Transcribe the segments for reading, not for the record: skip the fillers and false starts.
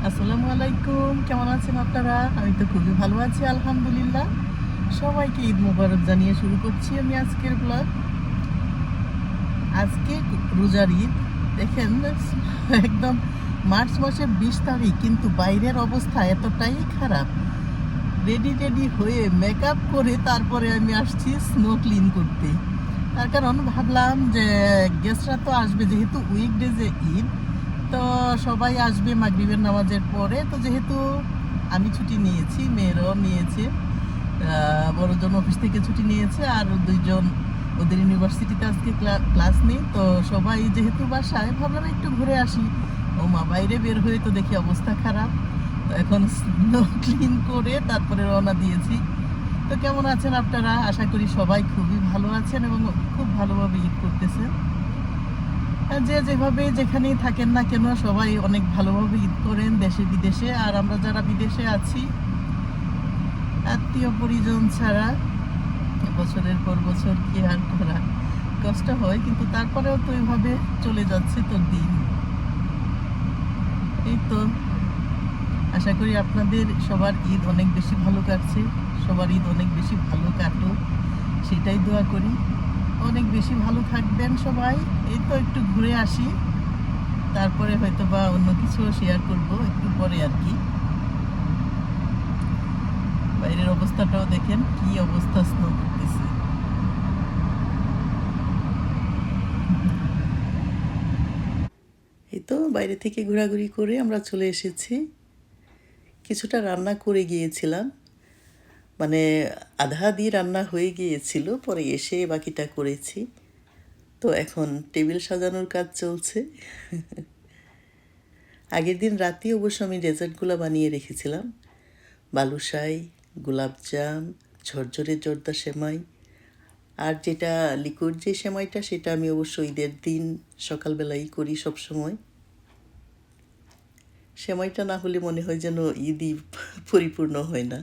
আসসালামু আলাইকুম, কেমন আছেন আপনারা? আমি তো খুবই ভালো আছি আলহামদুলিল্লাহ। সবাইকে ঈদ মোবারক জানিয়ে শুরু করছি আমি আজকের ব্লগ। আজকে রোজার ঈদ। দেখেন, একদম মার্চ মাসের 20 তারিখ, কিন্তু বাইরের অবস্থা এতটাই খারাপ। রেডি টেডি হয়ে মেকআপ করে তারপরে আমি আসছি স্নো ক্লিন করতে। তার কারণ ভাবলাম যে গেস্টরা তো আসবে, যেহেতু উইকডেজে ঈদ, তো সবাই আসবে মাগরিবের নামাজের পরে। তো যেহেতু আমি ছুটি নিয়েছি, মেয়েরাও নিয়েছে, বড়জন অফিস থেকে ছুটি নিয়েছে, আর দুইজন ওদের ইউনিভার্সিটিতে আজকে ক্লাস নেই, তো সবাই যেহেতু বাসায়, ভাবলাম একটু ঘুরে আসি। ও মা, বাইরে বের হয়ে তো দেখি অবস্থা খারাপ। তো এখন স্নো ক্লিন করে তারপরে রওনা দিয়েছি। তো কেমন আছেন আপনারা? আশা করি সবাই খুবই ভালো আছেন এবং খুব ভালোভাবে ঈদ করতেছেন। যে যেভাবে যেখানেই থাকেন না কেন, সবাই অনেক ভালোভাবে ঈদ করেন দেশে বিদেশে। আর আমরা যারা বিদেশে আছি, আত্মীয় পরিজন ছাড়া বছরের পর বছর কি আর করা, কষ্ট হয়, কিন্তু তারপরেও তো এইভাবে চলে যাচ্ছে তো দিন। এই তো, আশা করি আপনাদের সবার ঈদ অনেক বেশি ভালো কাটছে, সবার ঈদ অনেক বেশি ভালো কাটুক, সেটাই দোয়া করি। অনেক বেশি ভালো থাকবেন সবাই। এই তো একটু ঘুরে আসি, তারপরে হয়তো বা অন্য কিছু শেয়ার করব একটু পরে আর কি। বাইরের অবস্থাটাও দেখেন, কি অবস্থা, স্নো করতেছে। এই তো বাইরে থেকে ঘোরাঘুরি করে আমরা চলে এসেছি। কিছুটা রান্না করে গিয়েছিলাম, মানে আধা দিয়ে রান্না হয়ে গিয়েছিল, পরে এসে বাকিটা করেছি। তো এখন টেবিল সাজানোর কাজ চলছে। আগের দিন রাতে অবশ্য আমি ডেজার্টগুলো বানিয়ে রেখেছিলাম, বালুশাই, গোলাপজাম, ঝরঝরে জর্দা সেমাই। আর যেটা লিকুইড যে সেমাইটা, সেটা আমি অবশ্য ঈদের দিন সকালবেলাই করি সব সময়। সেমাইটা না হলে মনে হয় যেন ঈদই পরিপূর্ণ হয় না।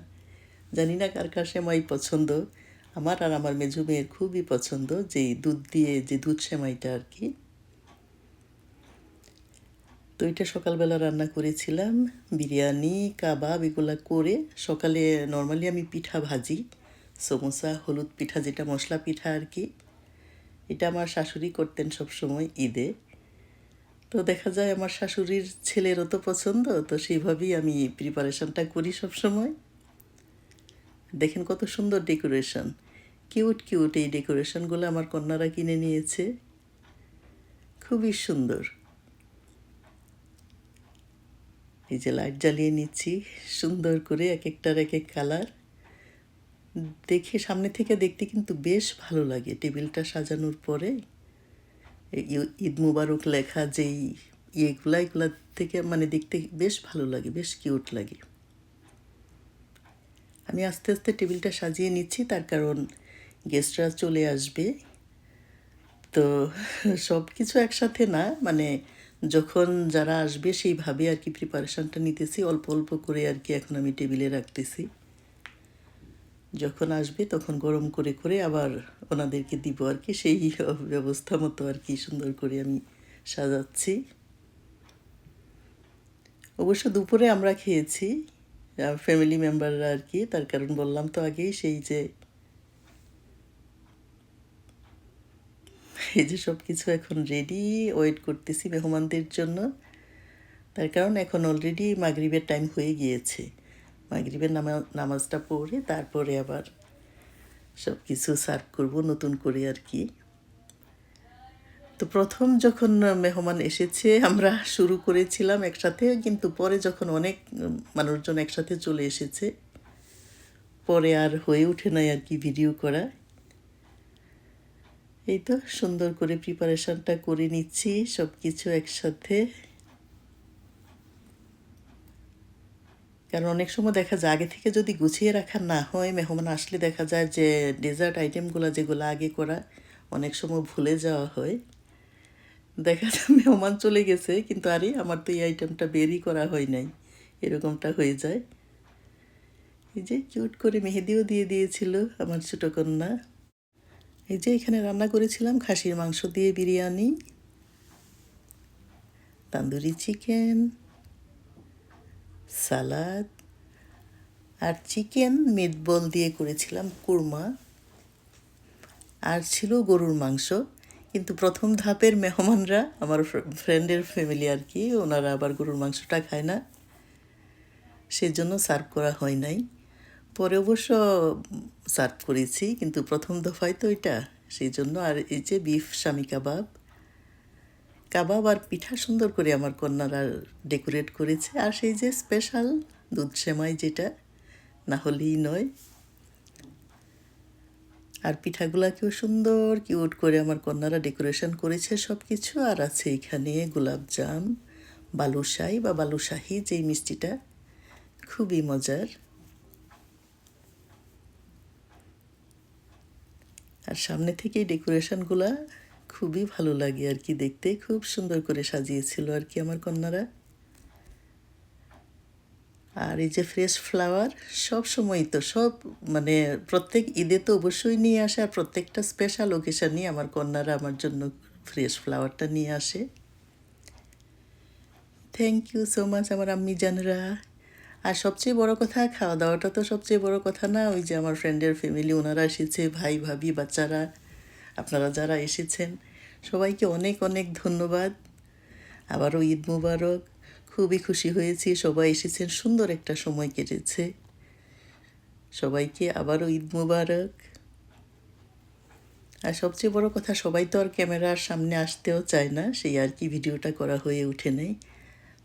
জানি না কার কার সেমাই পছন্দ। আমার আর আমার মেজো মেয়ের খুবই পছন্দ, যে দুধ দিয়ে যে দুধ সেমাইটা আর কি। তো এটা সকালবেলা রান্না করেছিলাম। বিরিয়ানি, কাবাব এগুলো করে সকালে নর্মালি আমি পিঠা ভাজি, সমোসা, হলুদ পিঠা, যেটা মশলা পিঠা আর কি। এটা আমার শাশুড়ি করতেন সব সময় ঈদে। তো দেখা যায় আমার শাশুড়ির ছেলেরও তো পছন্দ, তো সেইভাবেই আমি প্রিপারেশনটা করি সব সময়। দেখেন কত সুন্দর ডেকোরেশন, কিউট কিউট এই ডেকোরেশনগুলো আমার কন্যারা কিনে নিয়েছে, খুবই সুন্দর। এই যে লাইট জ্বালিয়ে নিচ্ছি সুন্দর করে, এক একটার এক এক কালার। দেখে, সামনে থেকে দেখতে কিন্তু বেশ ভালো লাগে টেবিলটা সাজানোর পরে। ঈদ মুবারক লেখা যেই এগুলা থেকে মানে দেখতে বেশ ভালো লাগে, বেশ কিউট লাগে। আমি আস্তে আস্তে টেবিলটা সাজিয়ে নিচ্ছি, তার কারণ গেস্টরা চলে আসবে। তো সব কিছু একসাথে না, মানে যখন যারা আসবে সেইভাবে আর কি প্রিপারেশনটা নিতেছি, অল্প অল্প করে আর কি এখন আমি টেবিলে রাখতেছি। যখন আসবে তখন গরম করে করে আবার ওনাদেরকে দিব আর কি, সেই ব্যবস্থা মতো আর কি সুন্দর করে আমি সাজাচ্ছি। অবশ্য দুপুরে আমরা খেয়েছি ফ্যামিলি মেম্বাররা আর কি, তার কারণ বললাম তো আগেই, সেই যে এই যে সব কিছু এখন রেডি, ওয়েট করতেছি মেহমানদের জন্য। তার কারণ এখন অলরেডি মাগরিবের টাইম হয়ে গিয়েছে। মাগরিবের নামাজটা পড়ে তারপরে আবার সব কিছু সার্ভ করব নতুন করে আর কি। তো প্রথম যখন মেহমান এসেছে আমরা শুরু করেছিলাম একসাথে, কিন্তু পরে যখন অনেক মানুষজন একসাথে চলে এসেছে, পরে আর হয়ে ওঠে নাই আর কি ভিডিও করা। এই তো সুন্দর করে প্রিপারেশনটা করে নিচ্ছি সব কিছু একসাথে। কারণ অনেক সময় দেখা যায় আগে থেকে যদি গুছিয়ে রাখা না হয়, মেহমান আসলে দেখা যায় যে ডেজার্ট আইটেমগুলো যেগুলো আগে করা, অনেক সময় ভুলে যাওয়া হয়। দেখা যায় মেহমান চলে গেছে, কিন্তু আরে আমার তো এই আইটেমটা বেরই করা হয় নাই, এরকমটা হয়ে যায়। এই যে কিউট করে মেহেদিও দিয়ে দিয়েছিল আমার ছোটো কন্যা। এই যে এখানে রান্না করেছিলাম খাসির মাংস দিয়ে বিরিয়ানি, তান্দুরি চিকেন, সালাদ আর চিকেন মিটবল দিয়ে করেছিলাম কুরমা, আর ছিল গরুর মাংস। কিন্তু প্রথম ধাপের মেহমানরা আমার ফ্রেন্ডের ফ্যামিলি আর কি, ওনারা আবার গরুর মাংসটা খায় না, সেজন্য সার্ভ করা হয় নাই। পরে অবশ্য সার্ভ করেছি, কিন্তু প্রথম দফায় তো এটা, সেই জন্য। আর এই যে বিফ শামি কাবাব, কাবাব আর পিঠা সুন্দর করে আমার কন্যারা ডেকোরেট করেছে। আর সেই যে স্পেশাল দুধ সেমাই, যেটা না হলেই নয়। আর পিঠাগুলাকেও সুন্দর কিউট করে আমার কন্যারা ডেকোরেশন করেছে সব কিছু। আর আছে এখানে গোলাপজাম, বালুশাহি বা বালুশাহি, যেই মিষ্টিটা খুবই মজার। আর সামনে থেকে ডেকোরেশনগুলা খুবই ভালো লাগে আর কি দেখতে, খুব সুন্দর করে সাজিয়েছিল আর কি আমার কন্যারা। আর এই যে ফ্রেশ ফ্লাওয়ার, সব সময় তো সব মানে প্রত্যেক ঈদে তো অবশ্যই নিয়ে আসে, আর প্রত্যেকটা স্পেশাল ওকেশানই আমার কন্যারা আমার জন্য ফ্রেশ ফ্লাওয়ারটা নিয়ে আসে। থ্যাংক ইউ সো মাচ আমার আম্মি জানরা। আর সবচেয়ে বড় কথা, খাওয়া দাওয়াটা তো সবচেয়ে বড় কথা না, ওই যে আমার ফ্রেন্ডের ফ্যামিলি ওনারা এসেছে, ভাই ভাবি বাচ্চারা, আপনারা যারা এসেছেন সবাইকে অনেক অনেক ধন্যবাদ। আবারও ঈদ মুবারক। খুবই খুশি হয়েছি সবাই এসেছেন, সুন্দর একটা সময় কেটেছে। সবাইকে আবারও ঈদ মুবারক। আর সবচেয়ে বড় কথা, সবাই তো আর ক্যামেরার সামনে আসতেও চায় না, সেই আর কি ভিডিওটা করা হয়ে ওঠে নেই।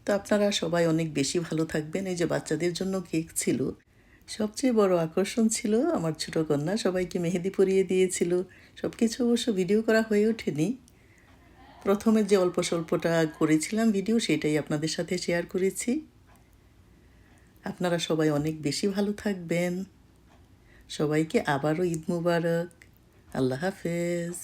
তো আপনারা সবাই অনেক বেশি ভালো থাকবেন। এই যে বাচ্চাদের জন্য কেক ছিল, সবচেয়ে বড় আকর্ষণ ছিল আমার ছোটো কন্যা, সবাইকে মেহেদি পরিয়ে দিয়েছিল। সব কিছু অবশ্য ভিডিও করা হয়ে ওঠেনি। প্রথমে যে অল্প স্বল্পটা করেছিলাম ভিডিও, সেটাই আপনাদের সাথে শেয়ার করেছি। আপনারা সবাই অনেক বেশি ভালো থাকবেন। সবাইকে আবারও ঈদ মুবারক। আল্লাহ হাফেজ।